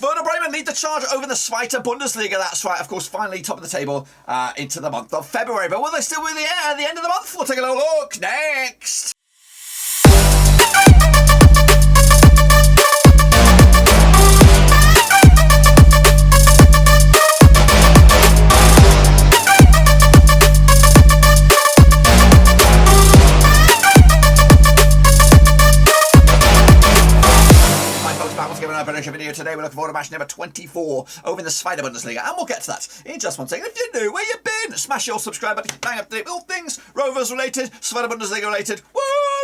Werder Bremen lead the charge over the Zweite Bundesliga. That's right, of course, finally top of the table into the month of February. But will they still be in the air at the end of the month? We'll take a little look next. Video today. We're looking forward to match number 24 over in the Zweite Bundesliga, and we'll get to that in just one second. If you're new, where you been? Smash your subscribe button, bang up to date with all things Rovers related, Zweite Bundesliga related,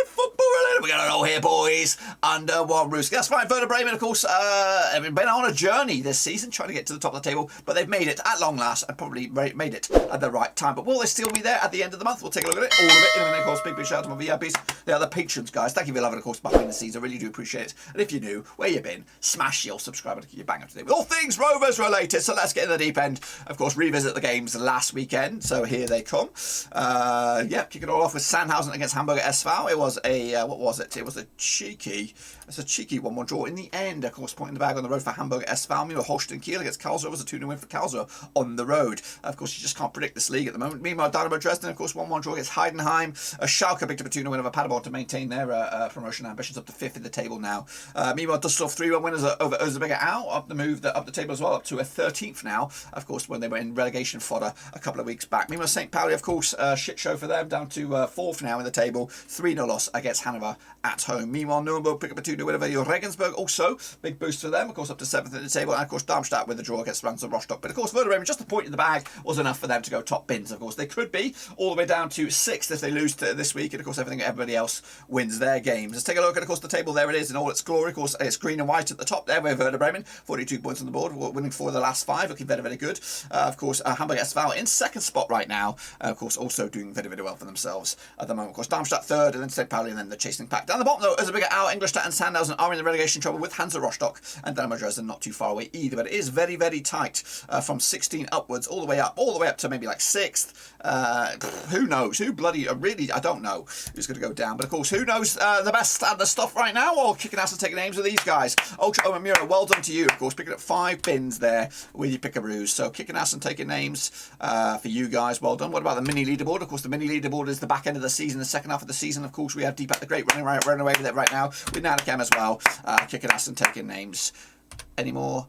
football related. We got it all here, boys, under one roof. That's right. Werder Bremen, of course, have been on a journey this season, trying to get to the top of the table, but they've made it at long last, and probably made it at the right time. But will they still be there at the end of the month? We'll take a look at it, all of it. And then, of course, big shout out to my VIPs, the other patrons, guys. Thank you for loving, of course, behind the scenes. I really do appreciate it. And if you're new, where you been? Smash your subscribe button. You bang up to date with all things Rovers related. So let's get in the deep end. Of course, revisit the games last weekend. So here they come. Kick it all off with Sandhausen against Hamburger SV. It was a what was it? It was a cheeky 1-1 draw in the end. Of course, pointing the bag on the road for Hamburger SV. Meanwhile, Holstein Kiel against Karlsruher was a 2-0 win for Karlsruher on the road. Of course, you just can't predict this league at the moment. Meanwhile, Dynamo Dresden, of course, 1-1 draw against Heidenheim. Schalke picked up a 2-0 win over Paderborn to maintain their promotion ambitions up to 5th in the table now. Meanwhile, Düsseldorf 3-1 winners over Erzgebirge Aue, up the table as well, up to a 13th now, of course, when they were in relegation fodder a couple of weeks back. Meanwhile, St. Pauli, of course, shit show for them, down to 4th now in the table, 3-0 loss against Hannover at home. Meanwhile, Nürnberg pick up a 2-0 win over Regensburg, also big boost for them, of course, up to 7th in the table, and of course Darmstadt with a draw against Rostock. But of course, Werder Bremen, just a point in the bag was enough for them to go top bins. Of course, they could be all the way down to 6th if they lose this week, and of course everybody else wins their games. Let's take a look at, of course, the table. There it is in all its glory. Of course, it's green and white at the top there with Werder Bremen, 42 points on the board, winning 4 of the last 5, looking very, very good. Of course, Hamburger SV in 2nd spot right now, of course, also doing very, very well for themselves at the moment. Of course, Darmstadt 3rd, and then St. Pauli, and then the chasing pack. Down the bottom, though, Erzgebirge Aue, Ingolstadt and Sandhausen are in the relegation trouble with Hansa, Rostock, and Dynamo Dresden not too far away either. But it is very, very tight from 16 upwards, all the way up to maybe like 6th. Who knows? Who bloody, really, I don't know who's going to go down. But of course, who knows the best and the stuff right now? Well, kicking ass and taking names with these guys. Ultra Omamura, well done to you, of course, picking up 5 bins there with your pickaroos. So kicking ass and taking names for you guys, well done. What about the mini leaderboard? Of course, the mini leaderboard is the back end of the season, the second half of the season. Of course, we have Deep at the Great running away with it right now with Nanakem as well, kicking ass and taking names. Any more?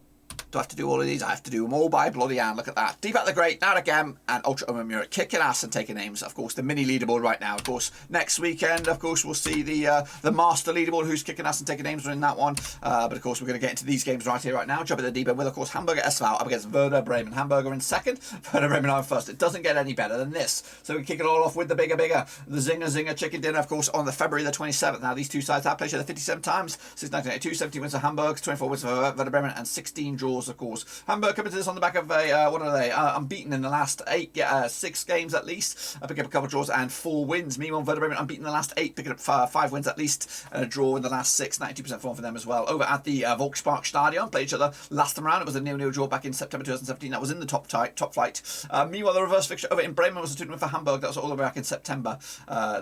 Do I have to do all of these? I have to do them all by bloody hand. Look at that. Deep at the Great, Naragam, and Ultra Omamura kicking ass and taking names. Of course, the mini leaderboard right now. Of course, next weekend, of course, we'll see the master leaderboard who's kicking ass and taking names in that one. But of course, we're going to get into these games right here, right now. Jump in the deep end with, of course, Hamburger SV up against Werder Bremen. Hamburger in 2nd, Werder Bremen in 1st. It doesn't get any better than this. So we kick it all off with the bigger. The Zinger chicken dinner, of course, on the February the 27th. Now, these two sides have played each other 57 times since 1982. 17 wins for Hamburg, 24 wins for Werder Bremen, and 16 draws, of course. Hamburg coming to this on the back of a, what are they? Unbeaten in the last 6 games at least. Picking up a couple of draws and 4 wins. Meanwhile, Werder Bremen unbeaten in the last 8, picking up 5 wins at least, and a draw in the last 6. 92% form for them as well. Over at the Volkspark Stadion, played each other last time around. It was a 0-0 draw back in September 2017. That was in the top flight. Meanwhile, the reverse fixture over in Bremen was a 2-0 win for Hamburg. That was all the way back in September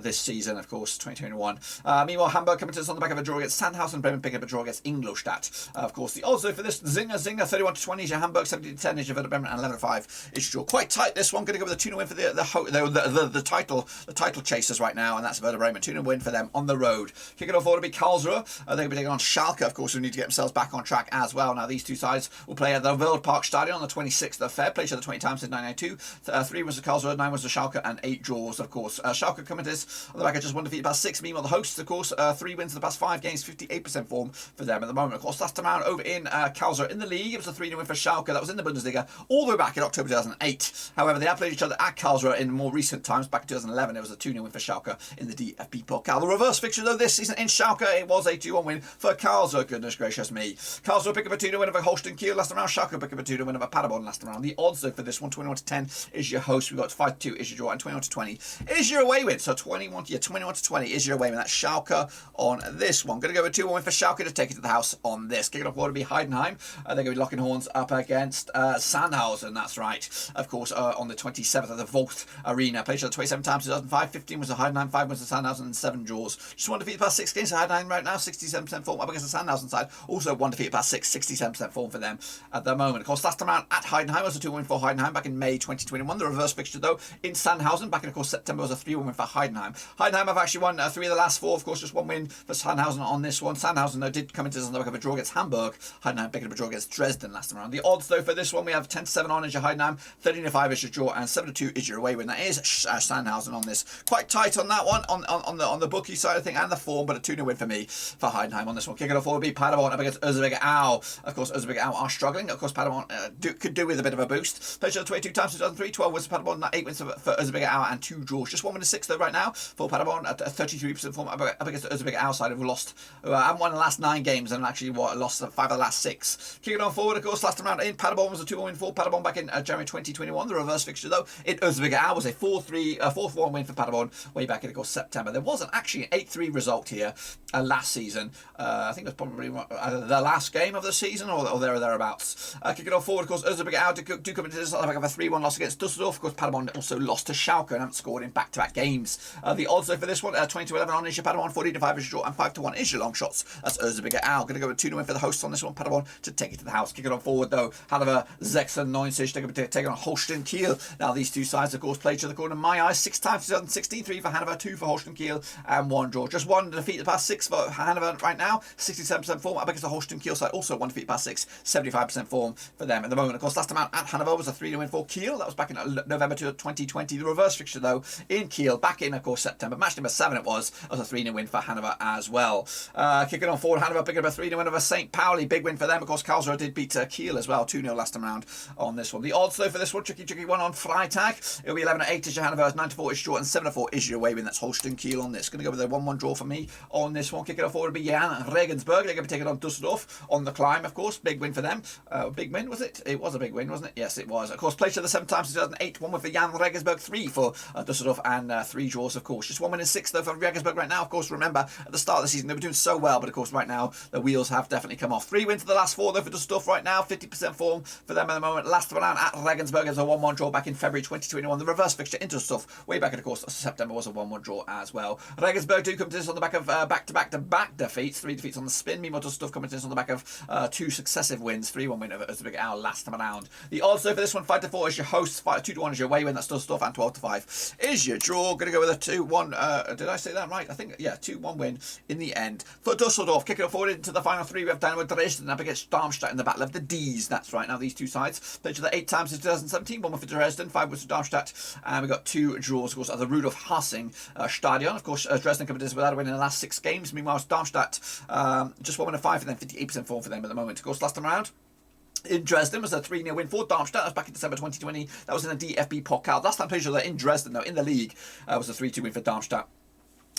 this season, of course, 2021. Meanwhile, Hamburg coming to this on the back of a draw against Sandhausen. Bremen picking up a draw against Ingolstadt. Of course, the odds for this Zinger 31-20 is your Hamburg, 70-10 is your Werder Bremen, and 11-5 is your draw. Quite tight this one. Going to go with a 2-0 win for the title chasers right now, and that's Werder Bremen. 2-0 win for them on the road. Kicking off forward to be Karlsruher. They're going to be taking on Schalke, of course, who need to get themselves back on track as well. Now, these two sides will play at the Wildpark Stadion on the 26th of Feb. Played each other 20 times since 1992. 3 wins to Karlsruher, 9 wins to Schalke, and 8 draws, of course. Schalke coming to this on the back of just 1 defeat, about 6. Meanwhile, the hosts, of course, 3 wins in the past 5 games, 58% form for them at the moment. Of course, last time around over in Karlsruher in the league, it was a 3-0 win for Schalke. That was in the Bundesliga all the way back in October 2008. However, they have played each other at Karlsruhe in more recent times. Back in 2011, it was a 2-0 win for Schalke in the DFB Pokal. The reverse fixture, though, this season in Schalke, it was a 2-1 win for Karlsruhe. Goodness gracious me. Karlsruhe pick up a 2-0 win over Holstein Kiel last time around. Schalke pick up a 2-0 win over Paderborn last time around. The odds, though, for this one, 21-10 is your host. We've got 5-2 is your draw, and 21-20 is your away win. So 21-20 is your away win. That's Schalke on this one. Going to go with 2-1 win for Schalke to take it to the house on this. Kicking off, will be Heidenheim. They're going to be Drachenhorns up against Sandhausen, that's right. Of course, on the 27th of the Volt Arena. Played each other 27 times, 2005. 15 was the Heidenheim, 5 was the Sandhausen, and 7 draws. Just one defeat past 6 games for Heidenheim right now, 67% form up against the Sandhausen side. Also one defeat past 6, 67% form for them at the moment. Of course, last time around at Heidenheim was a 2-1 for Heidenheim back in May 2021. The reverse fixture, though, in Sandhausen back in, of course, September was a 3-1 win for Heidenheim. Heidenheim have actually won 3 of the last 4, of course, just 1 win for Sandhausen on this one. Sandhausen, though, did come into this on the back of a draw against Hamburg. Heidenheim picking up a draw against Dresden last time around. The odds, though, for this one, we have 10-7 on is your Heidenheim, 13-5 is your draw, and 7-2 is your away win. That is Sandhausen on this. Quite tight on that one, on the bookie side of thing, and the form, but a 2-0 win for me for Heidenheim on this one. Kicking off will be Paderborn up against Erzgebirge Aue. Of course, Erzgebirge Aue are struggling. Of course, Paderborn could do with a bit of a boost. Played 22 times, 2003, 12 wins for Paderborn, 8 wins for Erzgebirge Aue, and 2 draws. Just 1 win to 6 though right now for Paderborn at 33% form up against the Erzgebirge Aue side, who haven't won the last 9 games and actually lost 5 of the last 6. Kicking on forward, of course, last time round in Paderborn was a 2-1 win for Paderborn back in January 2021. The reverse fixture, though, in Erzgebirge Aue was a 4-1 win for Paderborn way back in, of course, September. There was actually an 8-3 result here last season. I think it was probably the last game of the season or there or thereabouts. Kicking on forward, of course, Erzgebirge Aue do come into this on the back of a 3-1 loss against Düsseldorf. Of course, Paderborn also lost to Schalke and haven't scored in back-to-back games. The odds, though, for this one, 20-11 on is your Paderborn, 14-5 is your draw, and 5-1 is your long shots. That's Erzgebirge Aue. Going to go with 2-0 win for the hosts on this one, Paderborn, to take it to the house. Kicking on forward, though, Hannover 96, they're going to be taking on Holstein Kiel. Now, these two sides, of course, played each other according to my eyes 6 times 2016, 3 for Hannover, 2 for Holstein Kiel, and 1 draw. Just 1 defeat the past 6 for Hannover right now, 67% form up against the Holstein Kiel side. Also 1 defeat past 6, 75% form for them at the moment. Of course, last time out at Hannover was a 3-0 win for Kiel. That was back in November 2020. The reverse fixture, though, in Kiel, back in, of course, September. Match number 7 it was a 3-0 win for Hannover as well. Kicking on forward, Hannover picking up a 3-0 win over St. Pauli. Big win for them. Of course, Karlsruher did beat Kiel as well, 2-0 last time round on this one. The odds, though, for this one, tricky one on Freitag. It'll be 11-8 is your Hannover, 9-4 is your draw, and 7-4 is your away win. That's Holstein Kiel on this. Going to go with a 1-1 draw for me on this one. Kicking off forward will be Jahn Regensburg. They're going to be taking on Düsseldorf on the climb, of course. Big win for them. Big win, was it? It was a big win, wasn't it? Yes, it was. Of course, played each other 7 times in 2008. 1 win for Jahn Regensburg, 3 for Düsseldorf, and 3 draws, of course. Just 1 win in 6, though, for Regensburg right now. Of course, remember, at the start of the season, they were doing so well, but of course, right now, the wheels have definitely come off. 3 wins for the last 4, though, for Düsseldorf right now. 50% form for them at the moment. Last one out at Regensburg is a 1-1 draw back in February 2021. The reverse fixture into Düsseldorf way back in, of course, September was a 1-1 draw as well. Regensburg do come to this on the back of back-to-back defeats. 3 defeats on the spin. Meanwhile, Düsseldorf coming to this on the back of 2 successive wins. 3-1 win over Erzgebirge Aue last time around. The odds, though, for this one, 5-4 is your host, 2-1 is your away win. That's Düsseldorf, and 12-5 is your draw. Going to go with a 2-1. Did I say that right? I think, yeah, 2-1 win in the end for Düsseldorf. Kicking it forward into the final 3, we have Dynamo Dresden up against Darmstadt in the battle of the D's. That's right. Now, these two sides played each other 8 times since 2017. 1 for Dresden, 5 was for Darmstadt, and we got 2 draws, of course, at the Rudolf Hassing Stadion. Of course, Dresden coming to this without a win in the last 6 games. Meanwhile, Darmstadt just 1 win and 5 for them, 58% form for them at the moment. Of course, last time around in Dresden was a 3-0 win for Darmstadt. That was back in December 2020. That was in the DFB Pokal. Last time played each other in Dresden, though, in the league, was a 3-2 win for Darmstadt.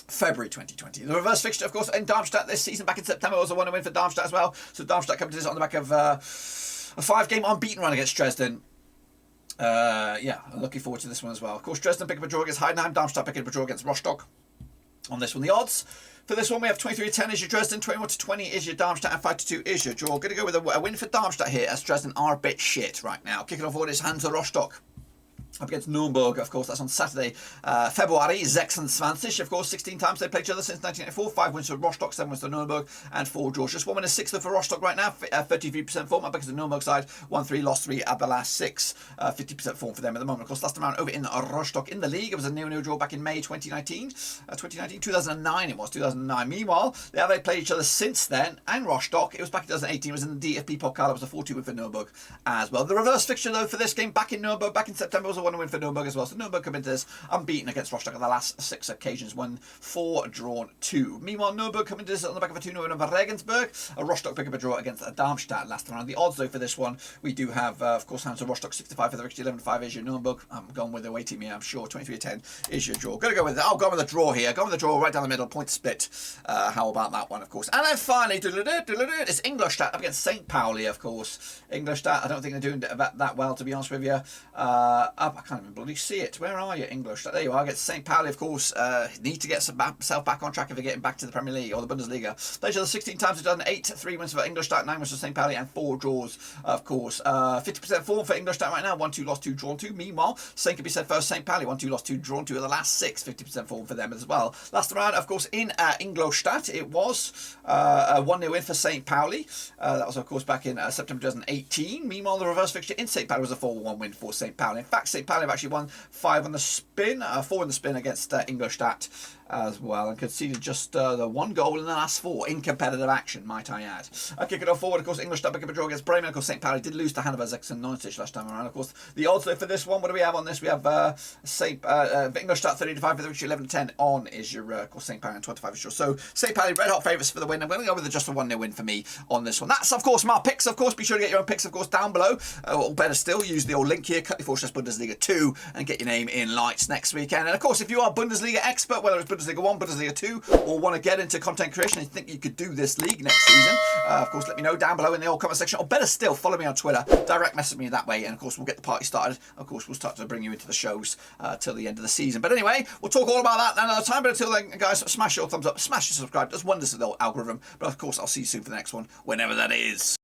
February 2020. The reverse fixture, of course, in Darmstadt this season back in September was a 1-0 win for Darmstadt as well. So Darmstadt coming to this on the back of a 5-game unbeaten run against Dresden. Yeah, I'm looking forward to this one as well. Of course, Dresden picking up a draw against Heidenheim. Darmstadt picking up a draw against Rostock on this one. The odds for this one, we have 23-10 is your Dresden, 21-20 is your Darmstadt, and 5-2 is your draw. Going to go with a win for Darmstadt here, as Dresden are a bit shit right now. Kicking off forward is Hansa Rostock up against Nürnberg, of course. That's on Saturday, February 26. Of course, 16 times they played each other since 1984. 5 wins for Rostock, 7 wins for Nürnberg, and 4 draws. Just 1 win and 6 for Rostock right now. 33% form up against the Nürnberg side. 1-3, lost 3 at the last 6. 50% form for them at the moment. Of course, last time around over in Rostock in the league, it was a 0-0 draw back in May 2019. 2009 it was, 2009. Meanwhile, they played each other since then, and Rostock, it was back in 2018. It was in the DFB Pokal. It was a 4-2 win for Nürnberg as well. The reverse fixture, though, for this game back in Nürnberg, back in September, was a 1-win for Nürnberg as well. So Nürnberg come into this unbeaten against Rostock on the last 6 occasions, won 4, drawn 2. Meanwhile, Nürnberg come into this on the back of a 2-0 win over Regensburg. Rostock pick up a draw against Darmstadt last time around. The odds, though, for this one, we do have, of course, Hansa Rostock 65 for the victory, 11-5 is your Nürnberg. I'm going with the away team here, I'm sure. 23-10 is your draw. Going to go with it. I'll go with the draw here. Go with the draw right down the middle, point split. How about that one, of course? And then finally, it's Ingolstadt up against St. Pauli, of course. Ingolstadt, I don't think they're doing that well, to be honest with you. Up I can't even bloody see it. Where are you, Ingolstadt? There you are. Get St. Pauli, of course. Need to get himself back on track if you're getting back to the Premier League or the Bundesliga. Those are the 16 times we've done. 8 3 wins for Ingolstadt, 9 wins for St. Pauli, and 4 draws, of course. 50% form for Ingolstadt right now. 1-2 lost, 2 drawn, 2. Meanwhile, same can be said for St. Pauli. 1-2 lost, 2 drawn, 2 of the last 6. 50% form for them as well. Last round, of course, in Ingolstadt, it was a 1-0 win for St. Pauli. That was, of course, back in September 2018. Meanwhile, the reverse fixture in St. Pauli was a 4-1 win for St. Pauli. In fact, St. Pauli have actually won 5 on the spin, 4 in the spin against Ingolstadt as well, and conceded just the 1 goal in the last 4 in competitive action, might I add. Kicking off forward, of course, Ingolstadt pick up a draw against Bremen. Of course, St. Pauli did lose to Hannover 96 last time around. Of course, the odds for this one, what do we have on this? We have Ingolstadt 30-5 for the victory, 11-10 on is your, of course, St. Pauli and 25 is yours. So, St. Pauli red hot favourites for the win. I'm going to go with just a 1-0 win for me on this one. That's, of course, my picks. Of course, be sure to get your own picks, of course, down below. Or better still, use the old link here, cut/Bundesliga 2, and get your name in lights next weekend. And, of course, if you are a Bundesliga expert, whether it's Bundesliga 1, Bundesliga 2, or want to get into content creation and think you could do this league next season, of course, let me know down below in the old comment section, or better still, follow me on Twitter, direct message me that way, and of course we'll get the party started. Of course, we'll start to bring you into the shows till the end of the season. But anyway, we'll talk all about that another time. But until then, guys, smash your thumbs up, smash your subscribe. Does wonders to the algorithm. But of course, I'll see you soon for the next one, whenever that is.